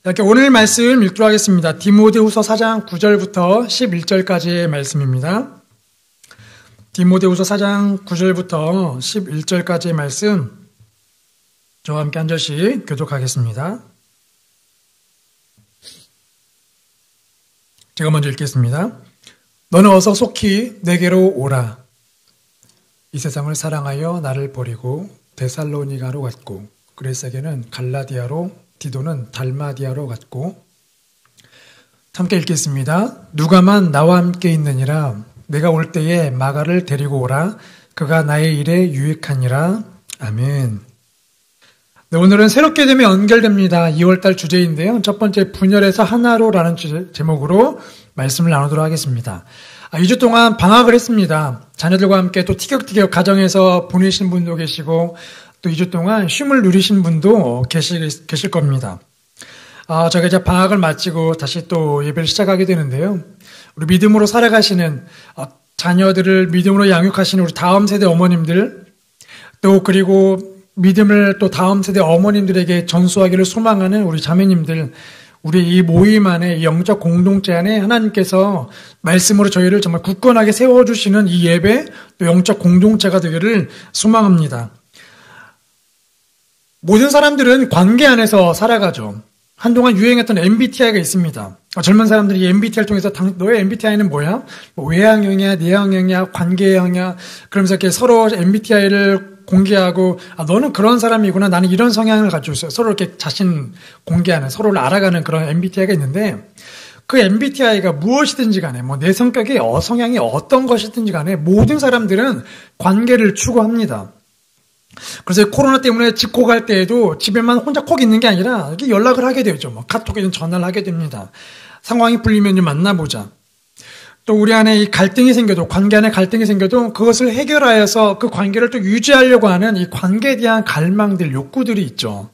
이렇게 오늘 말씀 읽도록 하겠습니다. 디모데후서 4장 9절부터 11절까지의 말씀입니다. 디모데후서 4장 9절부터 11절까지의 말씀 저와 함께 한 절씩 교독하겠습니다. 제가 먼저 읽겠습니다. 너는 어서 속히 내게로 오라. 이 세상을 사랑하여 나를 버리고 데살로니가로 갔고 그레스에게는 갈라디아로 디도는 달마디아로 갔고 함께 읽겠습니다. 누가만 나와 함께 있느니라. 내가 올 때에 마가를 데리고 오라. 그가 나의 일에 유익하니라. 아멘. 네, 오늘은 새롭게 되면 연결됩니다. 2월달 주제인데요. 첫 번째 분열에서 하나로라는 제목으로 말씀을 나누도록 하겠습니다. 2주 동안 방학을 했습니다. 자녀들과 함께 또 티격태격 가정에서 보내신 분도 계시고 또 2주 동안 쉼을 누리신 분도 계실 겁니다. 저희가 이제 방학을 마치고 다시 또 예배를 시작하게 되는데요. 우리 믿음으로 살아가시는 자녀들을 믿음으로 양육하시는 우리 다음 세대 어머님들 또 그리고 믿음을 또 다음 세대 어머님들에게 전수하기를 소망하는 우리 자매님들, 우리 이 모임 안에, 이 영적 공동체 안에 하나님께서 말씀으로 저희를 정말 굳건하게 세워주시는 이 예배, 또 영적 공동체가 되기를 소망합니다. 모든 사람들은 관계 안에서 살아가죠. 한동안 유행했던 MBTI가 있습니다. 젊은 사람들이 이 MBTI를 통해서 너의 MBTI는 뭐야? 외향형이야, 내향형이야, 관계형이야. 그러면서 이렇게 서로 MBTI를 공개하고 너는 그런 사람이구나. 나는 이런 성향을 가지고 있어요. 서로 이렇게 자신 공개하는, 서로를 알아가는 그런 MBTI가 있는데 그 MBTI가 무엇이든지 간에 내 성격이 성향이 어떤 것이든지 간에 모든 사람들은 관계를 추구합니다. 그래서 코로나 때문에 집콕할 때에도 집에만 혼자 콕 있는 게 아니라 이렇게 연락을 하게 되죠. 카톡이든 전화를 하게 됩니다. 상황이 풀리면 좀 만나보자. 또 우리 안에 이 갈등이 생겨도, 관계 안에 갈등이 생겨도 그것을 해결하여서 그 관계를 또 유지하려고 하는 이 관계에 대한 갈망들, 욕구들이 있죠.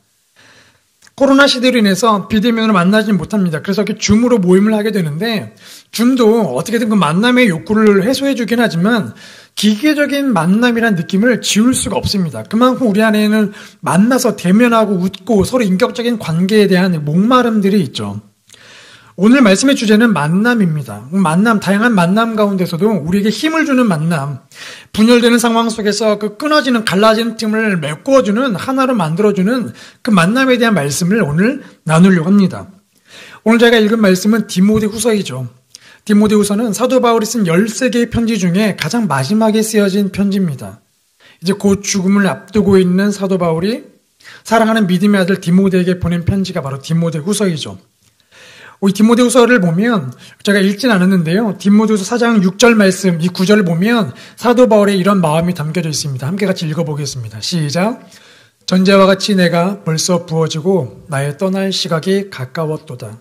코로나 시대로 인해서 비대면으로 만나지 못합니다. 그래서 이렇게 줌으로 모임을 하게 되는데 줌도 어떻게든 그 만남의 욕구를 해소해 주긴 하지만 기계적인 만남이란 느낌을 지울 수가 없습니다. 그만큼 우리 안에는 만나서 대면하고 웃고 서로 인격적인 관계에 대한 목마름들이 있죠. 오늘 말씀의 주제는 만남입니다. 만남, 다양한 만남 가운데서도 우리에게 힘을 주는 만남, 분열되는 상황 속에서 그 끊어지는, 갈라지는 틈을 메꿔주는, 하나로 만들어주는 그 만남에 대한 말씀을 오늘 나누려고 합니다. 오늘 제가 읽은 말씀은 디모데후서이죠. 디모데후서는 사도 바울이 쓴 13개의 편지 중에 가장 마지막에 쓰여진 편지입니다. 이제 곧 죽음을 앞두고 있는 사도 바울이 사랑하는 믿음의 아들 디모데에게 보낸 편지가 바로 디모데후서이죠. 이 디모데후서를 보면 제가 읽진 않았는데요. 디모데후서 4장 6절 말씀, 이 9절을 보면 사도 바울의 이런 마음이 담겨져 있습니다. 함께 같이 읽어보겠습니다. 시작. 전제와 같이 내가 벌써 부어지고 나의 떠날 시각이 가까웠도다.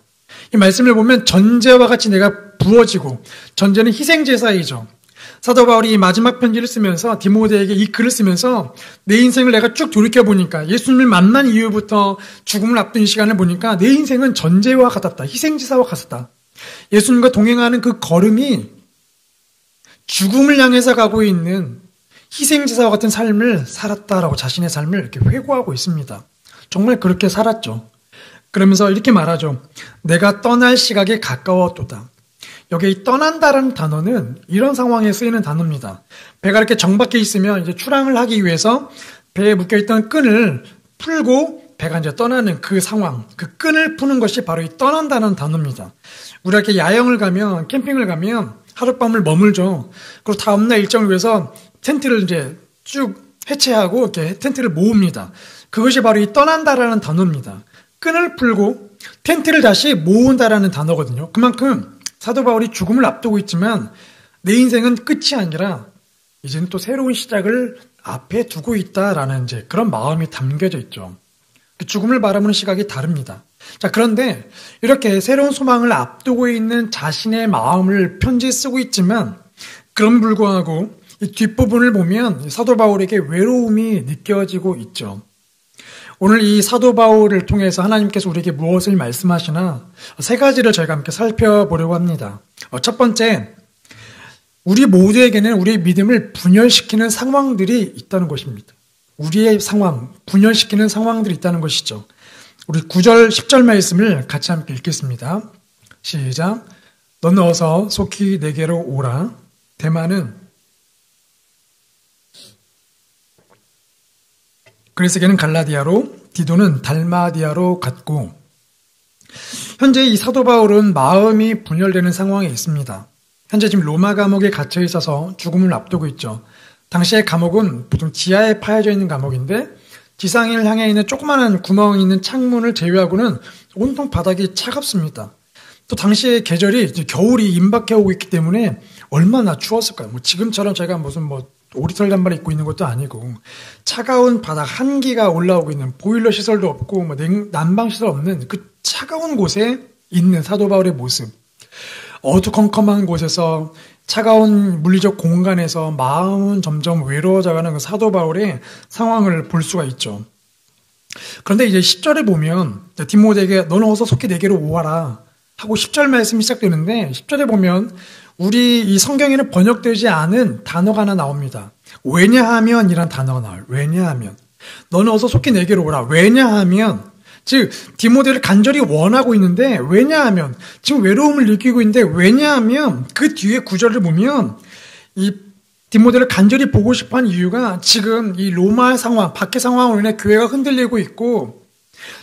이 말씀을 보면 전제와 같이 내가 부어지고, 전제는 희생제사이죠. 사도 바울이 이 마지막 편지를 쓰면서 디모데에게 이 글을 쓰면서 내 인생을 내가 쭉 돌이켜보니까 예수님을 만난 이후부터 죽음을 앞둔 시간을 보니까 내 인생은 전제와 같았다. 희생제사와 같았다. 예수님과 동행하는 그 걸음이 죽음을 향해서 가고 있는 희생제사와 같은 삶을 살았다라고 자신의 삶을 이렇게 회고하고 있습니다. 정말 그렇게 살았죠. 그러면서 이렇게 말하죠. 내가 떠날 시각에 가까웠도다. 여기 이 떠난다라는 단어는 이런 상황에 쓰이는 단어입니다. 배가 이렇게 정박해 있으면 이제 출항을 하기 위해서 배에 묶여있던 끈을 풀고 배가 이제 떠나는 그 상황, 그 끈을 푸는 것이 바로 이 떠난다는 단어입니다. 우리가 이렇게 야영을 가면, 캠핑을 가면 하룻밤을 머물죠. 그리고 다음날 일정을 위해서 텐트를 이제 쭉 해체하고 이렇게 텐트를 모읍니다. 그것이 바로 이 떠난다라는 단어입니다. 끈을 풀고 텐트를 다시 모은다라는 단어거든요. 그만큼 사도 바울이 죽음을 앞두고 있지만 내 인생은 끝이 아니라 이제는 또 새로운 시작을 앞에 두고 있다라는 이제 그런 마음이 담겨져 있죠. 죽음을 바라보는 시각이 다릅니다. 자, 그런데 이렇게 새로운 소망을 앞두고 있는 자신의 마음을 편지에 쓰고 있지만 그럼 불구하고 이 뒷부분을 보면 사도 바울에게 외로움이 느껴지고 있죠. 오늘 이 사도 바울을 통해서 하나님께서 우리에게 무엇을 말씀하시나 세 가지를 저희가 함께 살펴보려고 합니다. 첫 번째, 우리 모두에게는 우리의 믿음을 분열시키는 상황들이 있다는 것입니다. 우리의 상황, 분열시키는 상황들이 있다는 것이죠. 우리 9절, 10절 말씀을 같이 함께 읽겠습니다. 시작. 너는 어서 속히 내게로 오라. 대마는 그레스게는 갈라디아로, 디도는 달마디아로 갔고, 현재 이 사도 바울은 마음이 분열되는 상황에 있습니다. 현재 지금 로마 감옥에 갇혀 있어서 죽음을 앞두고 있죠. 당시의 감옥은 보통 지하에 파여져 있는 감옥인데 지상을 향해 있는 조그마한 구멍이 있는 창문을 제외하고는 온통 바닥이 차갑습니다. 또 당시의 계절이 겨울이 임박해 오고 있기 때문에 얼마나 추웠을까요? 지금처럼 제가 무슨 오리털 잠바를 입고 있는 것도 아니고 차가운 바닥 한기가 올라오고 있는 보일러 시설도 없고 난방 시설 없는 그 차가운 곳에 있는 사도 바울의 모습. 어두컴컴한 곳에서 차가운 물리적 공간에서 마음은 점점 외로워져가는 그 사도 바울의 상황을 볼 수가 있죠. 그런데 이제 10절에 보면 디모데에게 너는 어서 속히 내게로 오아라 하고 10절 말씀이 시작되는데 10절에 보면 우리 이 성경에는 번역되지 않은 단어가 하나 나옵니다. 왜냐하면 이란 단어가 나와요. 왜냐하면 너는 어서 속히 내게로 오라. 왜냐하면 즉 디모데를 간절히 원하고 있는데 왜냐하면 지금 외로움을 느끼고 있는데 왜냐하면 그 뒤에 구절을 보면 이 디모데를 간절히 보고 싶어한 이유가 지금 이 로마 상황, 밖의 상황으로 인해 교회가 흔들리고 있고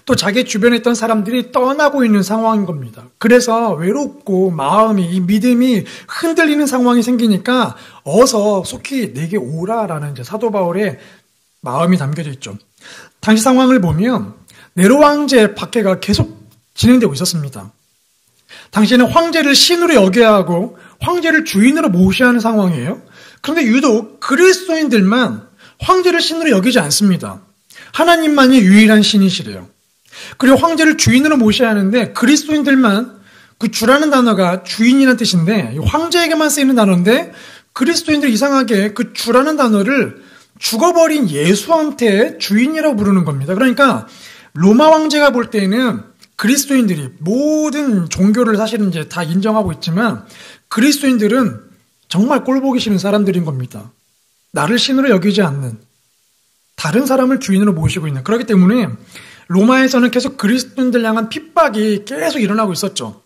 또 자기 주변에 있던 사람들이 떠나고 있는 상황인 겁니다. 그래서 외롭고 마음이 이 믿음이 흔들리는 상황이 생기니까 어서 속히 내게 오라라는 이제 사도 바울의 마음이 담겨져 있죠. 당시 상황을 보면 네로 황제 박해가 계속 진행되고 있었습니다. 당시에는 황제를 신으로 여겨야 하고 황제를 주인으로 모셔야 하는 상황이에요. 그런데 유독 그리스도인들만 황제를 신으로 여기지 않습니다. 하나님만이 유일한 신이시래요. 그리고 황제를 주인으로 모셔야 하는데 그리스도인들만 그 주라는 단어가 주인이라는 뜻인데 황제에게만 쓰이는 단어인데 그리스도인들이 이상하게 그 주라는 단어를 죽어버린 예수한테 주인이라고 부르는 겁니다. 그러니까 로마 황제가 볼 때는 그리스도인들이 모든 종교를 사실은 이제 다 인정하고 있지만 그리스도인들은 정말 꼴보기 싫은 사람들인 겁니다. 나를 신으로 여기지 않는 다른 사람을 주인으로 모시고 있는. 그렇기 때문에 로마에서는 계속 그리스도인들 향한 핍박이 계속 일어나고 있었죠.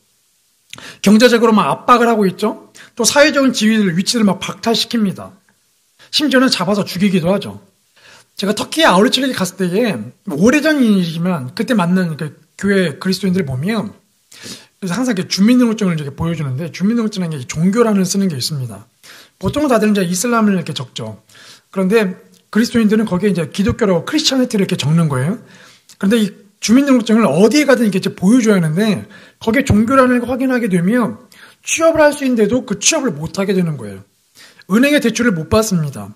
경제적으로 막 압박을 하고 있죠. 또 사회적인 지위들, 위치를 막 박탈시킵니다. 심지어는 잡아서 죽이기도 하죠. 제가 터키 아울렛에 갔을 때에 오래전 일이지만 그때 만난 그 교회 그리스도인들을 보면 그래서 항상 이렇게 주민등록증을 이렇게 보여주는데 주민등록증은 종교란을 쓰는 게 있습니다. 보통은 다들 이제 이슬람을 이렇게 적죠. 그런데 그리스도인들은 거기에 이제 기독교라고 크리스천리티를 이렇게 적는 거예요. 그런데 이 주민등록증을 어디에 가든 이렇게 보여줘야 하는데 거기에 종교란을 확인하게 되면 취업을 할 수 있는데도 그 취업을 못 하게 되는 거예요. 은행에 대출을 못 받습니다.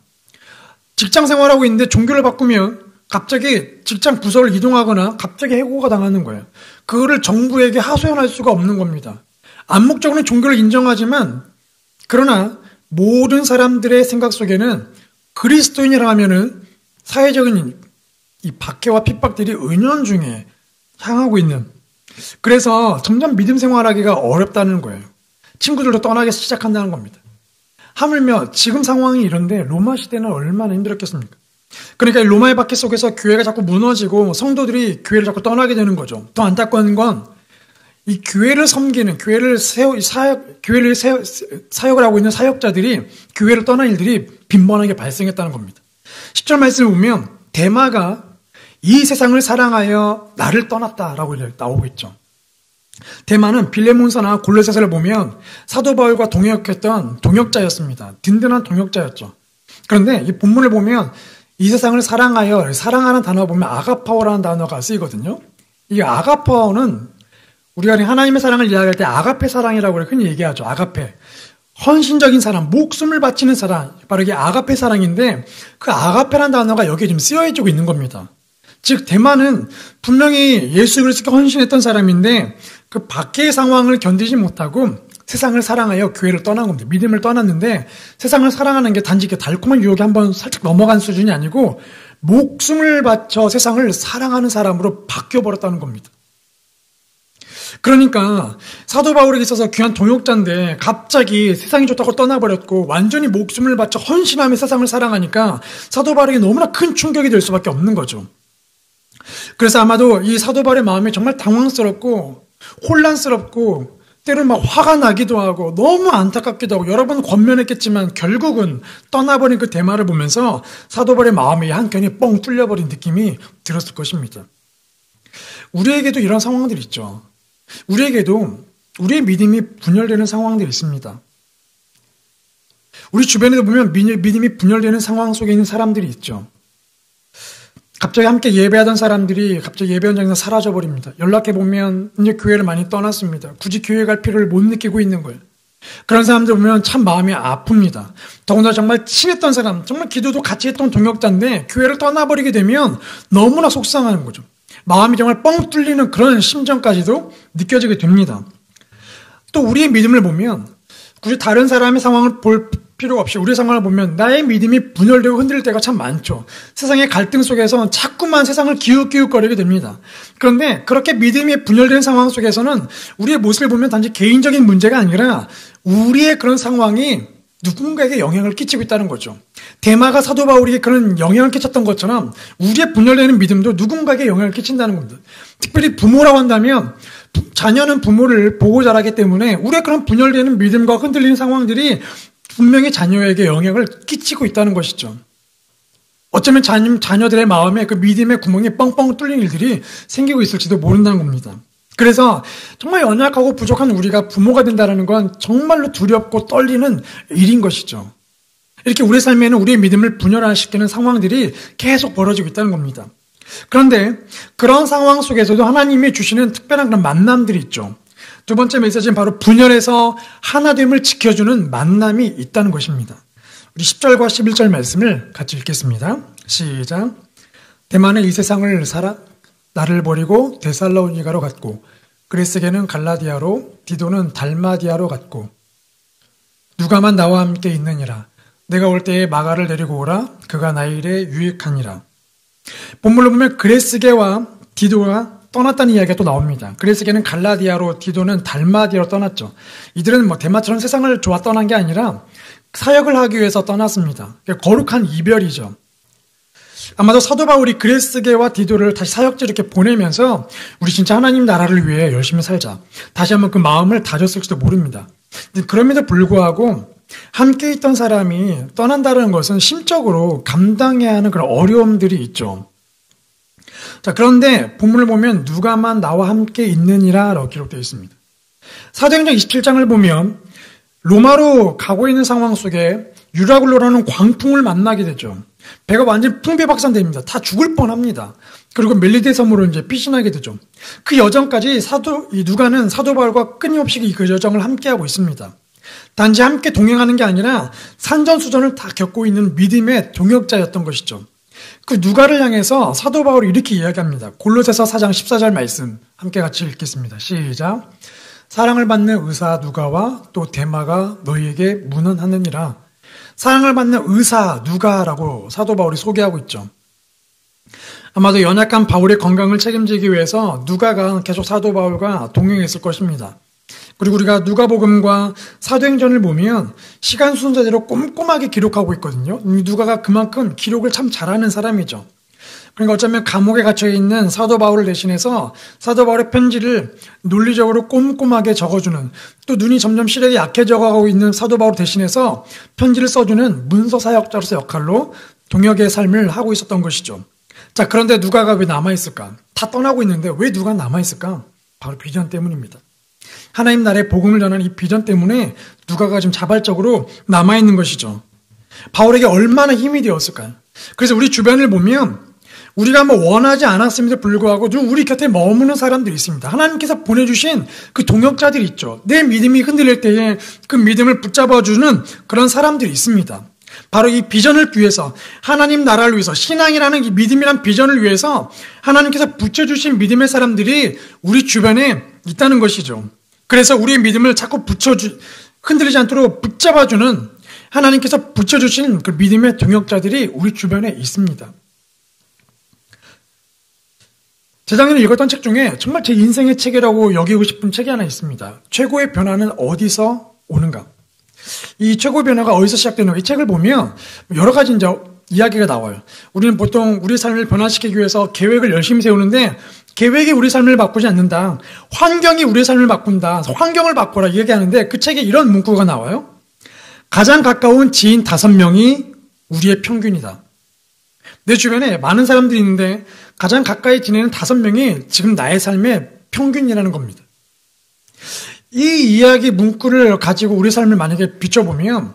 직장 생활하고 있는데 종교를 바꾸면 갑자기 직장 부서를 이동하거나 갑자기 해고가 당하는 거예요. 그거를 정부에게 하소연할 수가 없는 겁니다. 암묵적으로는 종교를 인정하지만 그러나 모든 사람들의 생각 속에는 그리스도인이라 하면은 사회적인 이 박해와 핍박들이 은연중에 향하고 있는. 그래서 점점 믿음 생활하기가 어렵다는 거예요. 친구들도 떠나기 시작한다는 겁니다. 하물며 지금 상황이 이런데 로마 시대는 얼마나 힘들었겠습니까? 그러니까 로마의 박해 속에서 교회가 자꾸 무너지고 성도들이 교회를 자꾸 떠나게 되는 거죠. 더 안타까운 건 이 교회를 섬기는, 교회를 사역을 하고 있는 사역자들이 교회를 떠난 일들이 빈번하게 발생했다는 겁니다. 10절 말씀을 보면 데마가 이 세상을 사랑하여 나를 떠났다라고 나오고 있죠. 데마는 빌레몬서나 골로새서를 보면 사도 바울과 동역했던 동역자였습니다. 든든한 동역자였죠. 그런데 이 본문을 보면 이 세상을 사랑하여, 사랑하는 단어 보면 아가파오라는 단어가 쓰이거든요. 이 아가파오는 우리가 하나님의 사랑을 이야기할 때 아가페 사랑이라고 흔히 얘기하죠. 아가페. 헌신적인 사랑, 목숨을 바치는 사랑. 바로 이게 아가페 사랑인데 그 아가페라는 단어가 여기에 지금 쓰여지고 있는 겁니다. 즉 데마는 분명히 예수 그리스도께 헌신했던 사람인데 그 밖의 상황을 견디지 못하고 세상을 사랑하여 교회를 떠난 겁니다. 믿음을 떠났는데 세상을 사랑하는 게 단지 달콤한 유혹이 한번 살짝 넘어간 수준이 아니고 목숨을 바쳐 세상을 사랑하는 사람으로 바뀌어버렸다는 겁니다. 그러니까 사도 바울에게 있어서 귀한 동역자인데 갑자기 세상이 좋다고 떠나버렸고 완전히 목숨을 바쳐 헌신하며 세상을 사랑하니까 사도 바울에게 너무나 큰 충격이 될 수밖에 없는 거죠. 그래서 아마도 이 사도 바울의 마음이 정말 당황스럽고 혼란스럽고 때로는 막 화가 나기도 하고 너무 안타깝기도 하고 여러 번 권면했겠지만 결국은 떠나버린 그 대마를 보면서 사도 바울의 마음이 한켠이 뻥 뚫려버린 느낌이 들었을 것입니다. 우리에게도 이런 상황들이 있죠. 우리에게도 우리의 믿음이 분열되는 상황들이 있습니다. 우리 주변에도 보면 믿음이 분열되는 상황 속에 있는 사람들이 있죠. 갑자기 함께 예배하던 사람들이 갑자기 예배 현장에서 사라져버립니다. 연락해보면 이제 교회를 많이 떠났습니다. 굳이 교회 갈 필요를 못 느끼고 있는 거예요. 그런 사람들 보면 참 마음이 아픕니다. 더군다나 정말 친했던 사람, 정말 기도도 같이 했던 동역자인데 교회를 떠나버리게 되면 너무나 속상하는 거죠. 마음이 정말 뻥 뚫리는 그런 심정까지도 느껴지게 됩니다. 또 우리의 믿음을 보면 굳이 다른 사람의 상황을 볼 필요가 없이 우리의 상황을 보면 나의 믿음이 분열되고 흔들릴 때가 참 많죠. 세상의 갈등 속에서 자꾸만 세상을 기웃기웃거리게 됩니다. 그런데 그렇게 믿음이 분열된 상황 속에서는 우리의 모습을 보면 단지 개인적인 문제가 아니라 우리의 그런 상황이 누군가에게 영향을 끼치고 있다는 거죠. 대마가 사도 바울에게 그런 영향을 끼쳤던 것처럼 우리의 분열되는 믿음도 누군가에게 영향을 끼친다는 겁니다. 특별히 부모라고 한다면 자녀는 부모를 보고 자라기 때문에 우리의 그런 분열되는 믿음과 흔들리는 상황들이 분명히 자녀에게 영향을 끼치고 있다는 것이죠. 어쩌면 자녀들의 마음에 그 믿음의 구멍이 뻥뻥 뚫린 일들이 생기고 있을지도 모른다는 겁니다. 그래서 정말 연약하고 부족한 우리가 부모가 된다는 건 정말로 두렵고 떨리는 일인 것이죠. 이렇게 우리 삶에는 우리의 믿음을 분열시키는 상황들이 계속 벌어지고 있다는 겁니다. 그런데 그런 상황 속에서도 하나님이 주시는 특별한 그런 만남들이 있죠. 두 번째 메시지는 바로 분열에서 하나됨을 지켜주는 만남이 있다는 것입니다. 우리 10절과 11절 말씀을 같이 읽겠습니다. 시작. 대만은 이 세상을 살아 나를 버리고 데살로니가로 갔고 그레스게는 갈라디아로 디도는 달마디아로 갔고 누가만 나와 함께 있느니라. 내가 올 때에 마가를 데리고 오라. 그가 나의 일에 유익하니라. 본문을 보면 그레스게와 디도가 떠났다는 이야기가 또 나옵니다. 그레스게는 갈라디아로 디도는 달마디아로 떠났죠. 이들은 대마처럼 세상을 좋아 떠난 게 아니라 사역을 하기 위해서 떠났습니다. 거룩한 이별이죠. 아마도 사도 바울이 그레스게와 디도를 다시 사역지로 이렇게 보내면서 우리 진짜 하나님 나라를 위해 열심히 살자. 다시 한번 그 마음을 다졌을지도 모릅니다. 그럼에도 불구하고 함께 있던 사람이 떠난다는 것은 심적으로 감당해야 하는 그런 어려움들이 있죠. 자, 그런데 본문을 보면 누가만 나와 함께 있느니라 라고 기록되어 있습니다. 사도행전 27장을 보면 로마로 가고 있는 상황 속에 유라굴로라는 광풍을 만나게 되죠. 배가 완전 풍비박산됩니다. 다 죽을 뻔합니다. 그리고 멜리데 섬으로 이제 피신하게 되죠. 그 여정까지 누가는 사도 바울과 끊임없이 그 여정을 함께하고 있습니다. 단지 함께 동행하는 게 아니라 산전수전을 다 겪고 있는 믿음의 동역자였던 것이죠. 그 누가를 향해서 사도 바울이 이렇게 이야기합니다. 골로새서 4장 14절 말씀 함께 같이 읽겠습니다. 시작. 사랑을 받는 의사 누가와 또 데마가 너희에게 문안하느니라. 사랑을 받는 의사 누가라고 사도 바울이 소개하고 있죠. 아마도 연약한 바울의 건강을 책임지기 위해서 누가가 계속 사도 바울과 동행했을 것입니다. 그리고 우리가 누가복음과 사도행전을 보면 시간 순서대로 꼼꼼하게 기록하고 있거든요. 누가가 그만큼 기록을 참 잘하는 사람이죠. 그러니까 어쩌면 감옥에 갇혀있는 사도 바울을 대신해서 사도 바울의 편지를 논리적으로 꼼꼼하게 적어주는, 또 눈이 점점 시력이 약해져가고 있는 사도 바울 대신해서 편지를 써주는 문서 사역자로서 역할로 동역의 삶을 하고 있었던 것이죠. 자, 그런데 누가가 왜 남아있을까? 다 떠나고 있는데 왜 누가 남아있을까? 바로 비전 때문입니다. 하나님 나라의 복음을 전하는 이 비전 때문에 누가가 지금 자발적으로 남아있는 것이죠. 바울에게 얼마나 힘이 되었을까요? 그래서 우리 주변을 보면 우리가 원하지 않았음에도 불구하고 우리 곁에 머무는 사람들이 있습니다. 하나님께서 보내주신 그 동역자들이 있죠. 내 믿음이 흔들릴 때에 그 믿음을 붙잡아주는 그런 사람들이 있습니다. 바로 이 비전을 위해서, 하나님 나라를 위해서, 신앙이라는 이 믿음이란 비전을 위해서 하나님께서 붙여주신 믿음의 사람들이 우리 주변에 있다는 것이죠. 그래서 우리의 믿음을 자꾸 흔들리지 않도록 붙잡아주는, 하나님께서 붙여주신 그 믿음의 동역자들이 우리 주변에 있습니다. 재작년에 읽었던 책 중에 정말 제 인생의 책이라고 여기고 싶은 책이 하나 있습니다. 최고의 변화는 어디서 오는가? 이 최고의 변화가 어디서 시작되는가? 이 책을 보면 여러 가지 이제 이야기가 나와요. 우리는 보통 우리 삶을 변화시키기 위해서 계획을 열심히 세우는데 계획이 우리 삶을 바꾸지 않는다. 환경이 우리 삶을 바꾼다. 환경을 바꿔라 얘기하는데 그 책에 이런 문구가 나와요. 가장 가까운 지인 5명이 우리의 평균이다. 내 주변에 많은 사람들이 있는데 가장 가까이 지내는 5명이 지금 나의 삶의 평균이라는 겁니다. 이 이야기 문구를 가지고 우리 삶을 만약에 비춰보면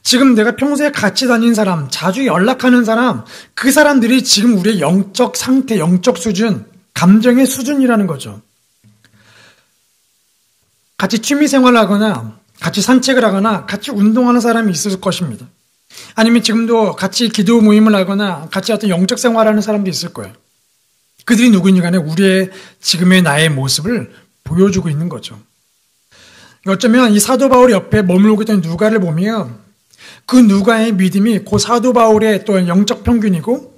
지금 내가 평소에 같이 다니는 사람, 자주 연락하는 사람, 그 사람들이 지금 우리의 영적 상태, 영적 수준, 감정의 수준이라는 거죠. 같이 취미 생활을 하거나 같이 산책을 하거나 같이 운동하는 사람이 있을 것입니다. 아니면 지금도 같이 기도 모임을 하거나 같이 어떤 영적 생활을 하는 사람도 있을 거예요. 그들이 누구니 간에 우리의 지금의 나의 모습을 보여주고 있는 거죠. 어쩌면 이 사도 바울 옆에 머물고 있던 누가를 보면 그 누가의 믿음이 그 사도 바울의 또 영적 평균이고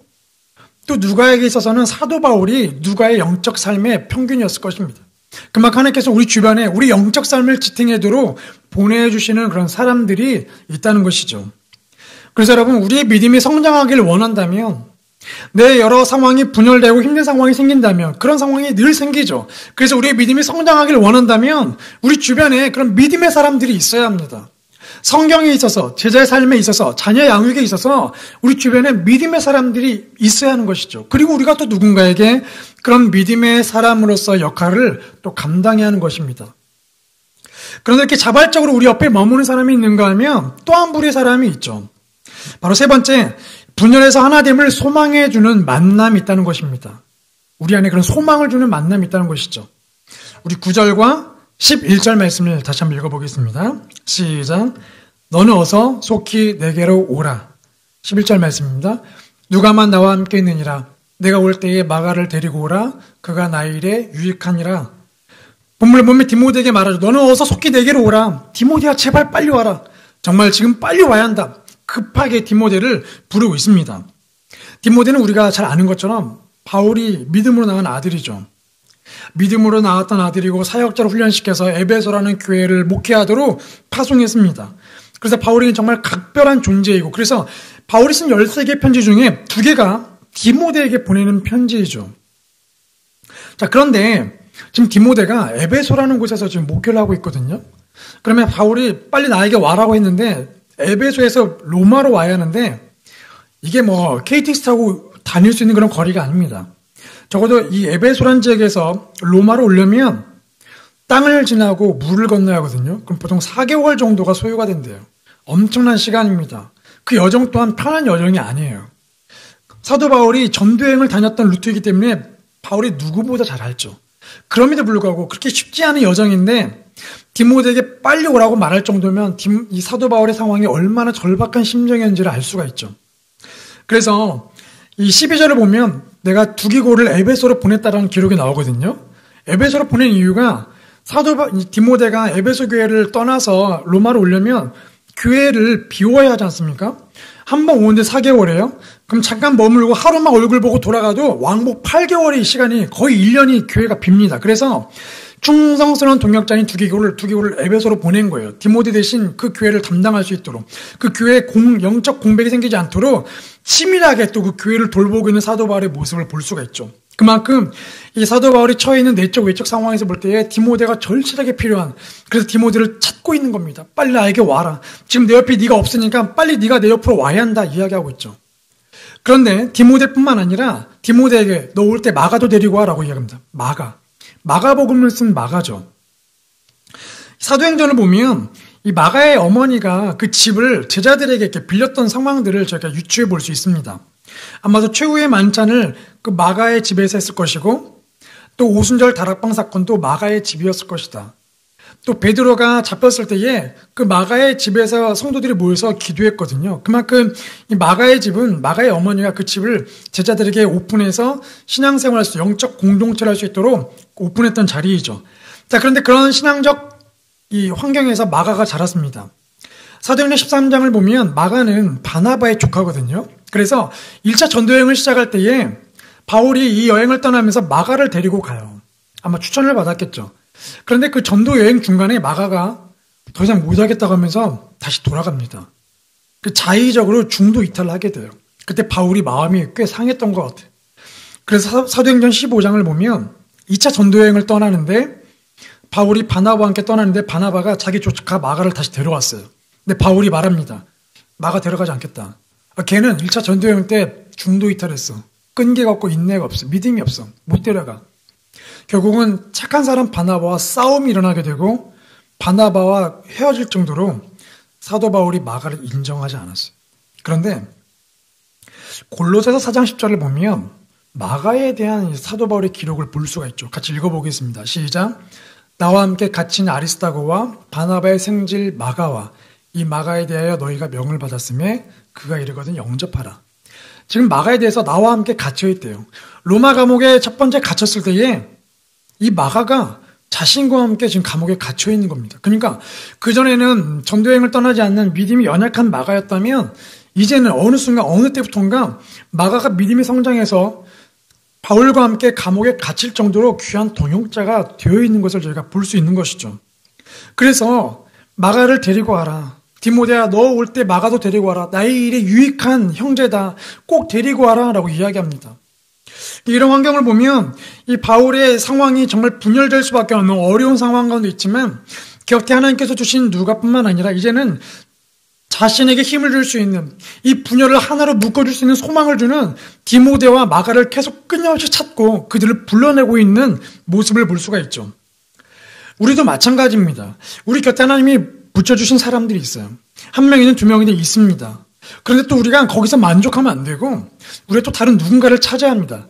또 누가에게 있어서는 사도 바울이 누가의 영적 삶의 평균이었을 것입니다. 그만큼 하나님께서 우리 주변에 우리 영적 삶을 지탱해도록 보내주시는 그런 사람들이 있다는 것이죠. 그래서 여러분, 우리의 믿음이 성장하기를 원한다면 내 여러 상황이 분열되고 힘든 상황이 생긴다면 그런 상황이 늘 생기죠. 그래서 우리의 믿음이 성장하기를 원한다면 우리 주변에 그런 믿음의 사람들이 있어야 합니다. 성경에 있어서, 제자의 삶에 있어서, 자녀 양육에 있어서 우리 주변에 믿음의 사람들이 있어야 하는 것이죠. 그리고 우리가 또 누군가에게 그런 믿음의 사람으로서 역할을 또 감당해야 하는 것입니다. 그런데 이렇게 자발적으로 우리 옆에 머무는 사람이 있는가 하면 또 한 부류의 사람이 있죠. 바로 세 번째, 분열에서 하나됨을 소망해주는 만남이 있다는 것입니다. 우리 안에 그런 소망을 주는 만남이 있다는 것이죠. 우리 9절과 11절 말씀을 다시 한번 읽어보겠습니다. 시작. 너는 어서 속히 내게로 오라. 11절 말씀입니다. 누가만 나와 함께 있느니라. 내가 올 때에 마가를 데리고 오라. 그가 나의 일에 유익하니라. 본문을 보면 디모데에게 말하죠. 너는 어서 속히 내게로 오라. 디모데야 제발 빨리 와라. 정말 지금 빨리 와야 한다. 급하게 디모데를 부르고 있습니다. 디모데는 우리가 잘 아는 것처럼 바울이 믿음으로 낳은 아들이죠. 믿음으로 낳았던 아들이고 사역자로 훈련시켜서 에베소라는 교회를 목회하도록 파송했습니다. 그래서 바울이 정말 각별한 존재이고 그래서 바울이 쓴 13개 편지 중에 2개가 디모데에게 보내는 편지이죠. 자, 그런데 지금 디모데가 에베소라는 곳에서 지금 목회를 하고 있거든요. 그러면 바울이 빨리 나에게 와라고 했는데 에베소에서 로마로 와야 하는데 이게 뭐 KTX 타고 다닐 수 있는 그런 거리가 아닙니다. 적어도 이 에베소란 지역에서 로마로 오려면 땅을 지나고 물을 건너야 하거든요. 그럼 보통 4개월 정도가 소요가 된대요. 엄청난 시간입니다. 그 여정 또한 편한 여정이 아니에요. 사도 바울이 전도여행을 다녔던 루트이기 때문에 바울이 누구보다 잘 알죠. 그럼에도 불구하고 그렇게 쉽지 않은 여정인데 디모데에게 빨리 오라고 말할 정도면 이 사도 바울의 상황이 얼마나 절박한 심정이었는지를 알 수가 있죠. 그래서 이 12절을 보면 내가 두기고를 에베소로 보냈다라는 기록이 나오거든요. 에베소로 보낸 이유가 디모데가 에베소 교회를 떠나서 로마로 오려면 교회를 비워야 하지 않습니까? 한번 오는데 4개월이에요. 그럼 잠깐 머물고 하루만 얼굴 보고 돌아가도 왕복 8개월의 시간이 거의 1년이 교회가 빕니다. 그래서 충성스러운 동역자인 두기고를 에베소로 보낸 거예요. 디모데 대신 그 교회를 담당할 수 있도록 그 교회에 영적 공백이 생기지 않도록 치밀하게 또 그 교회를 돌보고 있는 사도 바울의 모습을 볼 수가 있죠. 그만큼 이 사도 바울이 처해 있는 내적 외적 상황에서 볼 때에 디모데가 절실하게 필요한 그래서 디모데를 찾고 있는 겁니다. 빨리 나에게 와라. 지금 내 옆에 네가 없으니까 빨리 네가 내 옆으로 와야 한다 이야기하고 있죠. 그런데 디모데뿐만 아니라 디모데에게 너 올 때 마가도 데리고 와라고 이야기합니다. 마가복음을 쓴 마가죠. 사도행전을 보면 이 마가의 어머니가 그 집을 제자들에게 이렇게 빌렸던 상황들을 저희가 유추해 볼 수 있습니다. 아마도 최후의 만찬을 그 마가의 집에서 했을 것이고 또 오순절 다락방 사건도 마가의 집이었을 것이다. 또 베드로가 잡혔을 때에 그 마가의 집에서 성도들이 모여서 기도했거든요. 그만큼 이 마가의 집은 마가의 어머니가 그 집을 제자들에게 오픈해서 신앙생활할 수, 영적 공동체를 할 수 있도록 오픈했던 자리이죠. 자, 그런데 그런 신앙적 이 환경에서 마가가 자랐습니다. 사도행전 13장을 보면 마가는 바나바의 조카거든요. 그래서 1차 전도여행을 시작할 때에 바울이 이 여행을 떠나면서 마가를 데리고 가요. 아마 추천을 받았겠죠. 그런데 그 전도 여행 중간에 마가가 더 이상 못하겠다고 하면서 다시 돌아갑니다. 그 자의적으로 중도 이탈을 하게 돼요. 그때 바울이 마음이 꽤 상했던 것 같아요. 그래서 사도행전 15장을 보면 2차 전도여행을 떠나는데 바울이 바나바와 함께 떠나는데 바나바가 자기 조카 마가를 다시 데려왔어요. 근데 바울이 말합니다. 마가 데려가지 않겠다. 걔는 1차 전도여행 때 중도 이탈했어. 끈기가 없고 인내가 없어. 믿음이 없어. 못 데려가. 결국은 착한 사람 바나바와 싸움이 일어나게 되고 바나바와 헤어질 정도로 사도 바울이 마가를 인정하지 않았어요. 그런데 골로새서 4장 10절을 보면 마가에 대한 사도 바울의 기록을 볼 수가 있죠. 같이 읽어보겠습니다. 시작. 나와 함께 갇힌 아리스다고와 바나바의 생질 마가와 이 마가에 대하여 너희가 명을 받았음에 그가 이르거든 영접하라. 지금 마가에 대해서 나와 함께 갇혀있대요. 로마 감옥에 첫 번째 갇혔을 때에 이 마가가 자신과 함께 지금 감옥에 갇혀있는 겁니다. 그러니까 그전에는 전도여행을 떠나지 않는 믿음이 연약한 마가였다면 이제는 어느 순간 어느 때부터인가 마가가 믿음이 성장해서 바울과 함께 감옥에 갇힐 정도로 귀한 동역자가 되어 있는 것을 저희가 볼 수 있는 것이죠. 그래서 마가를 데리고 와라. 디모데야 너 올 때 마가도 데리고 와라. 나의 일에 유익한 형제다. 꼭 데리고 와라 라고 이야기합니다. 이런 환경을 보면 이 바울의 상황이 정말 분열될 수밖에 없는 어려운 상황 가운데 있지만 곁에 하나님께서 주신 누가뿐만 아니라 이제는 자신에게 힘을 줄 수 있는 이 분열을 하나로 묶어줄 수 있는 소망을 주는 디모데와 마가를 계속 끊임없이 찾고 그들을 불러내고 있는 모습을 볼 수가 있죠. 우리도 마찬가지입니다. 우리 곁에 하나님이 붙여주신 사람들이 있어요. 한 명이든 두 명이든 있습니다. 그런데 또 우리가 거기서 만족하면 안 되고 우리가 또 다른 누군가를 찾아야 합니다.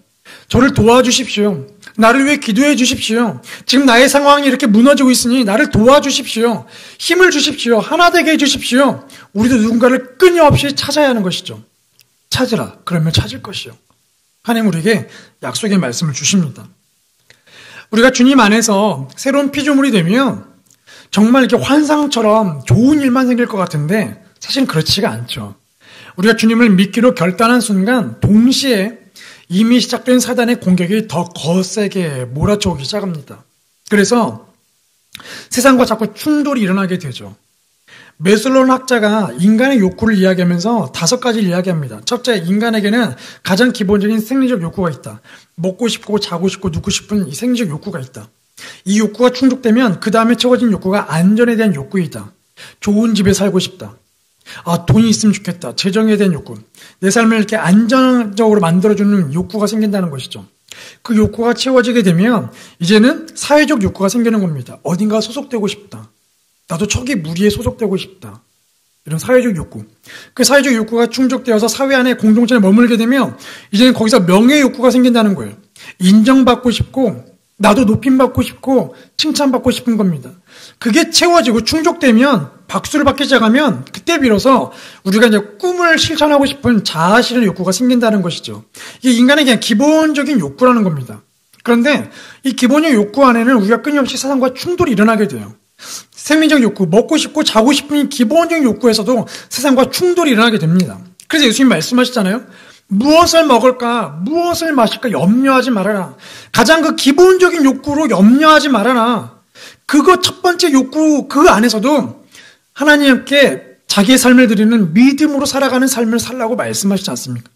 저를 도와주십시오. 나를 위해 기도해 주십시오. 지금 나의 상황이 이렇게 무너지고 있으니 나를 도와주십시오. 힘을 주십시오. 하나 되게 해주십시오. 우리도 누군가를 끊임없이 찾아야 하는 것이죠. 찾으라. 그러면 찾을 것이요. 하나님 우리에게 약속의 말씀을 주십니다. 우리가 주님 안에서 새로운 피조물이 되면 정말 이렇게 환상처럼 좋은 일만 생길 것 같은데 사실은 그렇지가 않죠. 우리가 주님을 믿기로 결단한 순간 동시에 이미 시작된 사단의 공격이 더 거세게 몰아쳐오기 시작합니다. 그래서 세상과 자꾸 충돌이 일어나게 되죠. 메슬론 학자가 인간의 욕구를 이야기하면서 5가지를 이야기합니다. 첫째, 인간에게는 가장 기본적인 생리적 욕구가 있다. 먹고 싶고 자고 싶고 눕고 싶은 이 생리적 욕구가 있다. 이 욕구가 충족되면 그 다음에 채워진 욕구가 안전에 대한 욕구이다. 좋은 집에 살고 싶다. 돈이 있으면 좋겠다. 재정에 대한 욕구. 내 삶을 이렇게 안정적으로 만들어주는 욕구가 생긴다는 것이죠. 그 욕구가 채워지게 되면 이제는 사회적 욕구가 생기는 겁니다. 어딘가 소속되고 싶다. 나도 저기 무리에 소속되고 싶다. 이런 사회적 욕구. 그 사회적 욕구가 충족되어서 사회 안에 공동체에 머물게 되면 이제는 거기서 명예 욕구가 생긴다는 거예요. 인정받고 싶고 나도 높임받고 싶고 칭찬받고 싶은 겁니다. 그게 채워지고 충족되면 박수를 받기 시작하면 그때 비로소 우리가 이제 꿈을 실천하고 싶은 자아실현의 욕구가 생긴다는 것이죠. 이게 인간의 그냥 기본적인 욕구라는 겁니다. 그런데 이 기본적 욕구 안에는 우리가 끊임없이 세상과 충돌이 일어나게 돼요. 생리적 욕구, 먹고 싶고 자고 싶은 기본적인 욕구에서도 세상과 충돌이 일어나게 됩니다. 그래서 예수님 말씀하시잖아요. 무엇을 먹을까, 무엇을 마실까 염려하지 말아라. 가장 그 기본적인 욕구로 염려하지 말아라. 그거 첫 번째 욕구 그 안에서도 하나님께 자기의 삶을 드리는 믿음으로 살아가는 삶을 살라고 말씀하시지 않습니까?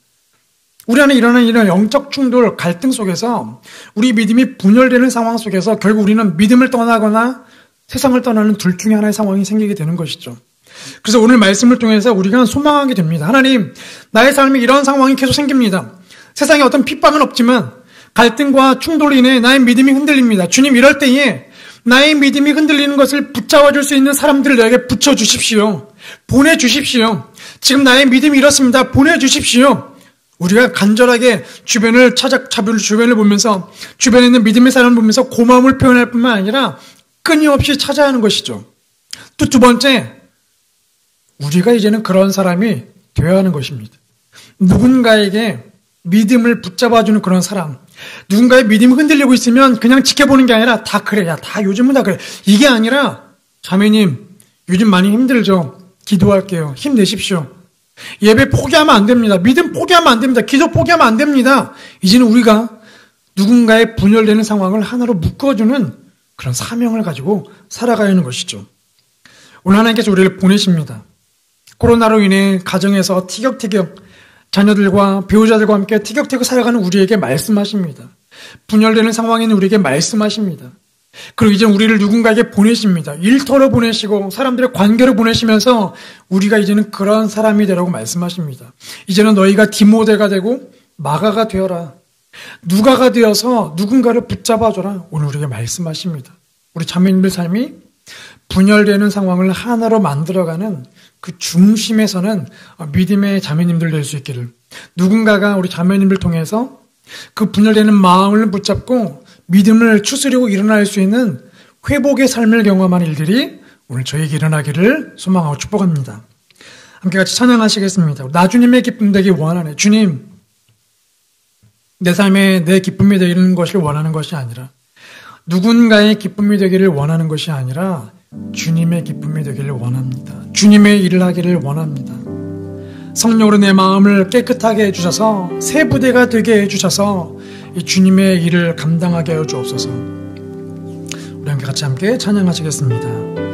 우리 안에 일어나는 이런 영적 충돌, 갈등 속에서 우리 믿음이 분열되는 상황 속에서 결국 우리는 믿음을 떠나거나 세상을 떠나는 둘 중에 하나의 상황이 생기게 되는 것이죠. 그래서 오늘 말씀을 통해서 우리가 소망하게 됩니다. 하나님, 나의 삶에 이런 상황이 계속 생깁니다. 세상에 어떤 핍박은 없지만 갈등과 충돌로 인해 나의 믿음이 흔들립니다. 주님, 이럴 때에 나의 믿음이 흔들리는 것을 붙잡아줄 수 있는 사람들을 너에게 붙여주십시오. 보내주십시오. 지금 나의 믿음이 이렇습니다. 보내주십시오. 우리가 간절하게 주변을 주변을 보면서 주변에 있는 믿음의 사람을 보면서 고마움을 표현할 뿐만 아니라 끊임없이 찾아야 하는 것이죠. 또 두 번째, 우리가 이제는 그런 사람이 되어야 하는 것입니다. 누군가에게 믿음을 붙잡아주는 그런 사람. 누군가의 믿음이 흔들리고 있으면 그냥 지켜보는 게 아니라 다 그래. 야, 다 요즘은 다 그래. 이게 아니라 자매님, 요즘 많이 힘들죠. 기도할게요. 힘내십시오. 예배 포기하면 안 됩니다. 믿음 포기하면 안 됩니다. 기도 포기하면 안 됩니다. 이제는 우리가 누군가의 분열되는 상황을 하나로 묶어주는 그런 사명을 가지고 살아가야 하는 것이죠. 오늘 하나님께서 우리를 보내십니다. 코로나로 인해 가정에서 티격태격 자녀들과 배우자들과 함께 티격태격 살아가는 우리에게 말씀하십니다. 분열되는 상황에 있는 우리에게 말씀하십니다. 그리고 이제 우리를 누군가에게 보내십니다. 일터로 보내시고 사람들의 관계로 보내시면서 우리가 이제는 그런 사람이 되라고 말씀하십니다. 이제는 너희가 디모데가 되고 마가가 되어라. 누가가 되어서 누군가를 붙잡아줘라. 오늘 우리에게 말씀하십니다. 우리 자매님들 삶이 분열되는 상황을 하나로 만들어가는 그 중심에서는 믿음의 자매님들 될 수 있기를, 누군가가 우리 자매님들 통해서 그 분열되는 마음을 붙잡고 믿음을 추스리고 일어날 수 있는 회복의 삶을 경험하는 일들이 오늘 저에게 일어나기를 소망하고 축복합니다. 함께 같이 찬양하시겠습니다. 나 주님의 기쁨 되기 원하네. 주님, 내 삶에 내 기쁨이 되는 것을 원하는 것이 아니라, 누군가의 기쁨이 되기를 원하는 것이 아니라 주님의 기쁨이 되기를 원합니다. 주님의 일을 하기를 원합니다. 성령으로 내 마음을 깨끗하게 해주셔서 새 부대가 되게 해주셔서 이 주님의 일을 감당하게 하여 주옵소서. 우리 함께 같이 찬양하시겠습니다.